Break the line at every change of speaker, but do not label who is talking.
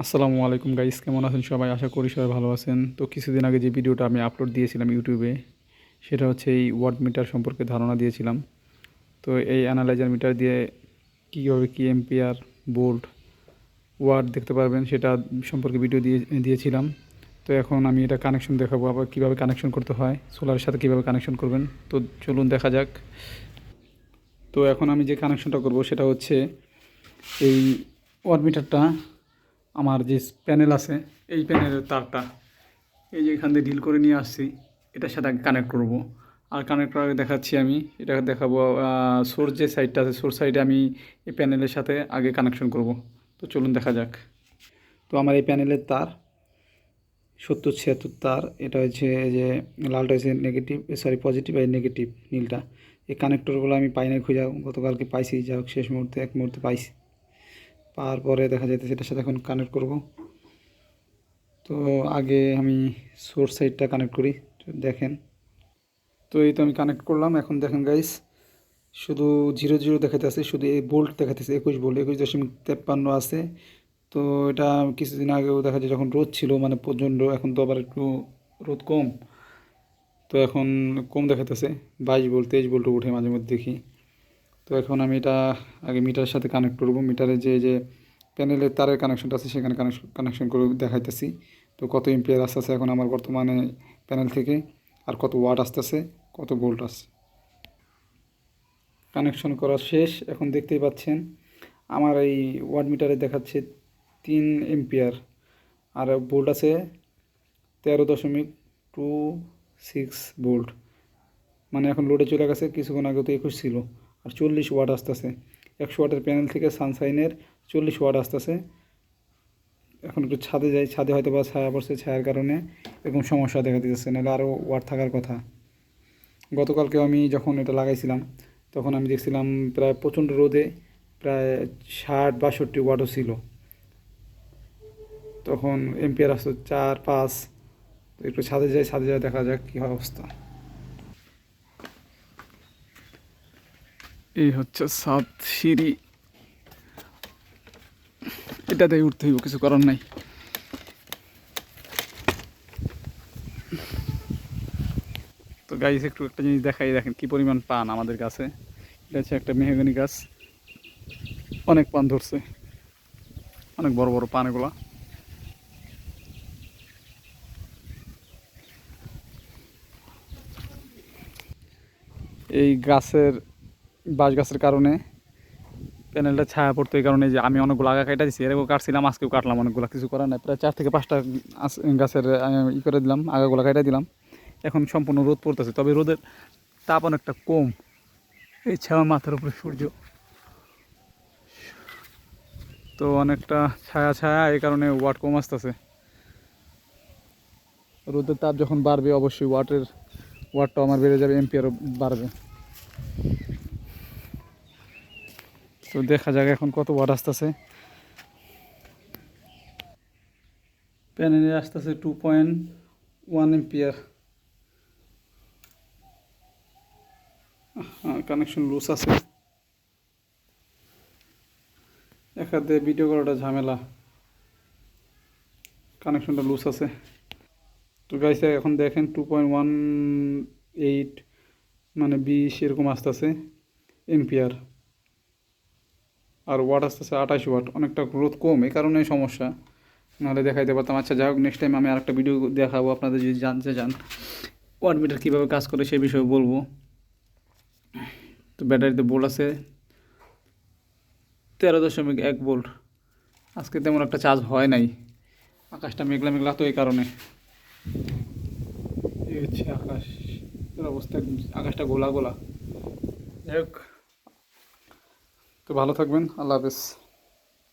আসসালামু আলাইকুম গাইস, কেমন আছেন সবাই? আশা করি সবাই ভালো আছেন। তো কিছুদিন আগে যে ভিডিওটা আমি আপলোড দিয়েছিলাম ইউটিউবে, সেটা হচ্ছে এই ওয়াট মিটার সম্পর্কে ধারণা দিয়েছিলাম। তো এই অ্যানালাইজার মিটার দিয়ে কীভাবে কি এম্পিয়ার, ভোল্ট, ওয়াট দেখতে পারবেন সেটা সম্পর্কে ভিডিও দিয়েছিলাম। তো এখন আমি এটা কানেকশন দেখাবো, আবার কীভাবে কানেকশন করতে হয়, সোলারের সাথে কীভাবে কানেকশন করবেন। তো চলুন দেখা যাক। তো এখন আমি যে কানেকশনটা করব সেটা হচ্ছে এই ওয়াট মিটারটা, আমার যে প্যানেল আছে এই প্যানেলের তারটা এই যে এখান দিয়ে ডিল করে নিয়ে আসছি, এটার সাথে আগে কানেক্ট করব। আর কানেক্ট করার আগে দেখাচ্ছি, আমি এটা দেখাবো সোর্স যে সাইডটা আছে, সোর্স সাইডে আমি এই প্যানেলের সাথে আগে কানেকশন করব। তো চলুন দেখা যাক। তো আমার এই প্যানেলের তার 70-76 তার, এটা হচ্ছে যে লালটা হচ্ছে নেগেটিভ, সরি পজিটিভ, আর নেগেটিভ নীলটা। এই কানেক্টরগুলো আমি পাই না খুঁজে, গতকালকে পাইছি, যা হোক শেষ মুহূর্তে এক মুহূর্তে পাইছি। পাওয়ার পরে দেখা যাইতেছে এটার সাথে এখন কানেক্ট করব। তো আগে আমি সোর্স সাইডটা কানেক্ট করি, দেখেন। তো এই তো আমি কানেক্ট করলাম। এখন দেখেন গাইস, শুধু 0 0 দেখাতেছে, শুধু এই বোল্ট দেখাতেছে 21 ভোল্ট, 21.53 আছে। তো এটা কিছুদিন আগেও দেখা যায় যখন রোদ ছিল, মানে প্রচণ্ড, এখন তো আবার একটু রোদ কম, তো এখন কম দেখাতেছে। 22 ভোল্ট 23 ভোল্ট উঠে মাঝে মধ্যে দেখি। তো এখন আমি এটা আগে মিটারের সাথে কানেক্ট করব। মিটারে যে প্যানেলের তারের কানেকশনটা আছে সেখানে কানেকশন করে দেখাইতেছি। তো কত এম্পিয়ার আসতেছে এখন আমার বর্তমানে প্যানেল থেকে, আর কত ওয়াট আসতেছে, কত ভোল্ট আসছে। কানেকশন করা শেষ। এখন দেখতেই পাচ্ছেন আমার এই ওয়াট মিটারে দেখাচ্ছে 3 এম্পিয়ার, আর ভোল্ট আছে 13.26 ভোল্ট। মানে এখন লোডে চলে গেছে, কিছুক্ষণ আগে তো 21 ছিল। আর 40 ওয়াট আসতেছে, 100 ওয়াটের প্যানেল থেকে সানশাইনের 40 ওয়াট আসতেছে। এখন একটু ছাদে যাই, ছাদে হয়তো বা ছায়া পড়ছে, ছায়ার কারণে এরকম সমস্যা দেখা দিতেছে, নাহলে আরও ওয়াট থাকার কথা। গতকালকে আমি যখন এটা লাগাইছিলাম তখন আমি দেখছিলাম প্রায় প্রচণ্ড রোদে প্রায় 60-62 ওয়াটও ছিল। তখন এম্পিয়ার আসতো 4-5। তো একটু ছাদে যাই, ছাদে যাই দেখা যাক কী অবস্থা। এই হচ্ছে ছাদ, সিঁড়ি, এটাতেই উঠতে হইব, কিছু করার নাই। তো গাইস একটু একটা জিনিস দেখাই, দেখেন কি পরিমাণ পান আমাদের কাছে। এটা হচ্ছে একটা মেহগনি গাছ, অনেক পান ধরছে, অনেক বড় বড় পান এগুলা। এই গাছের, বাঁশ গাছের কারণে প্যানেলটা ছায়া পড়তো, এই কারণে যে আমি অনেকগুলো আগা কেটে দিচ্ছি, এরকম কাটছিলাম, আজকেও কাটলাম অনেকগুলো, কিছু করার নাই। প্রায় 4 থেকে 5টা গাছের করে দিলাম, আগাগুলো কেটে দিলাম। এখন সম্পূর্ণ রোদ পড়তেছে, তবে রোদের তাপ অনেকটা কম। এই ছায়া মাথার উপরে সূর্য, তো অনেকটা ছায়া ছায়া, এই কারণে ওয়াট কম আসতেছে। রোদের তাপ যখন বাড়বে অবশ্যই ওয়াটটাও আমার বেড়ে যাবে, এম্পিয়ারও বাড়বে। তো দেখা যাক এখন কত ওয়াট আসতেছে। প্যানেলে আসতেছে 2.1 এম্পিয়ার। কানেকশন লুজ আছে, এক হাতে ভিডিও করাটা ঝামেলা, কানেকশনটা লুজ আছে। তো গাইস এখন দেখেন 2.18, মানে 20 এরকম আসতেছে এম্পিয়ার, আর ওয়াট আসতেছে 28 ওয়াট, অনেকটা গ্রোথ কম, এই কারণে সমস্যা, নাহলে দেখাইতে পারতাম। আচ্ছা যাই হোক, নেক্সট টাইম আমি আরেকটা ভিডিও দেখাবো, আপনাদের যদি জানতে চান ওয়াট মিটার কীভাবে কাজ করে সে বিষয়ে বলবো। তো ব্যাটারিতে ভোল্ট আছে 13.1 ভোল্ট। আজকে তেমন একটা চার্জ হয় নাই, আকাশটা মেঘলা মেঘলা, তো এই কারণে। এই হচ্ছে আকাশের অবস্থা, আকাশটা গোলা গোলা। যাই হোক, তো ভালো থাকবেন, আল্লাহ হাফেজ।